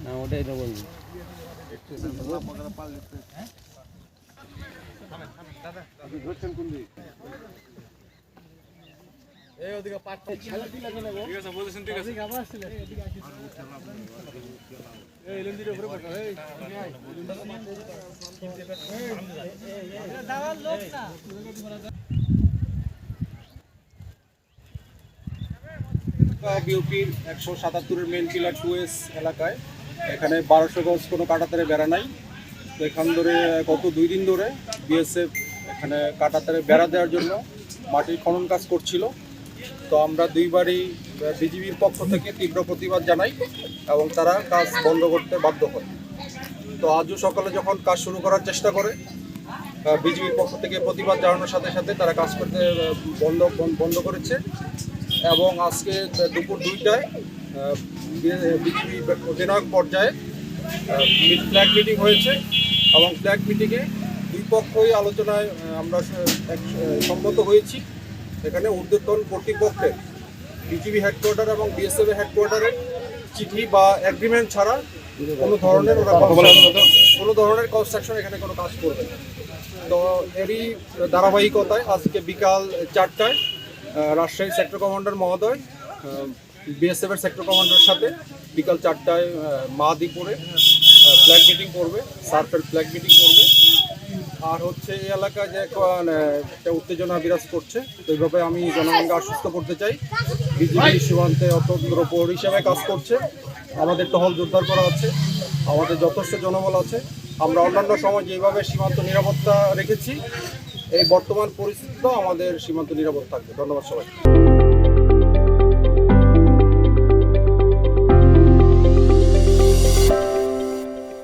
না ওটাই তো বলছি। বিওপির 177-এর মেন পিলার 2S এলাকায় এখানে 1200 গজ কোনো কাঁটাতারে বেড়া নাই। তো এখান ধরে গত 2 দিন ধরে বিএসএফ এখানে কাঁটাতারে বেড়া দেওয়ার জন্য মাটির খনন কাজ করছিল। তো আমরা দুইবারই বিজিবির পক্ষ থেকে তীব্র প্রতিবাদ জানাই এবং তারা কাজ বন্ধ করতে বাধ্য হয়। তো আজও সকালে যখন কাজ শুরু করার চেষ্টা করে বিজিবির পক্ষ থেকে প্রতিবাদ জানানোর সাথে সাথে তারা কাজ করতে বন্ধ করেছে এবং আজকে দুপুর 2টায় বিজিবি অধিনায়ক পর্যায়ে ফ্ল্যাগ মিটিং হয়েছে এবং ফ্ল্যাগ মিটিংয়ে দুই পক্ষই আলোচনায় আমরা সম্মত হয়েছি। এখানে ঊর্ধ্বতন কর্তৃপক্ষের বিজিবি হেডকোয়ার্টার এবং বিএসএফের হেডকোয়ার্টারের চিঠি বা এগ্রিমেন্ট ছাড়া কোনো ধরনের কনস্ট্রাকশন এখানে কোনো কাজ করবে না। তো এরই ধারাবাহিকতায় আজকে বিকাল 4টায় রাজশাহী সেক্টর কমান্ডার মহোদয় বিএসএফের সেক্টর কমান্ডারের সাথে বিকাল 4টায় মাদিপুরে ফ্ল্যাগ মিটিং করবে, সার্ফের ফ্ল্যাগ মিটিং করবে। আর হচ্ছে এই এলাকায় যে একটা উত্তেজনা বিরাজ করছে, তো এইভাবে আমি জনগণকে আশ্বস্ত করতে চাই বিজিবি সীমান্তে অতন্ত্র প্রহরী হিসেবে কাজ করছে, আমাদের টহল জোরদার করা আছে, আমাদের যথেষ্ট জনবল আছে। আমরা অন্যান্য সময় যেভাবে সীমান্ত নিরাপত্তা রেখেছি এই বর্তমান পরিস্থিতিতেও আমাদের সীমান্ত নিরাপদ থাকবে। ধন্যবাদ সবাই।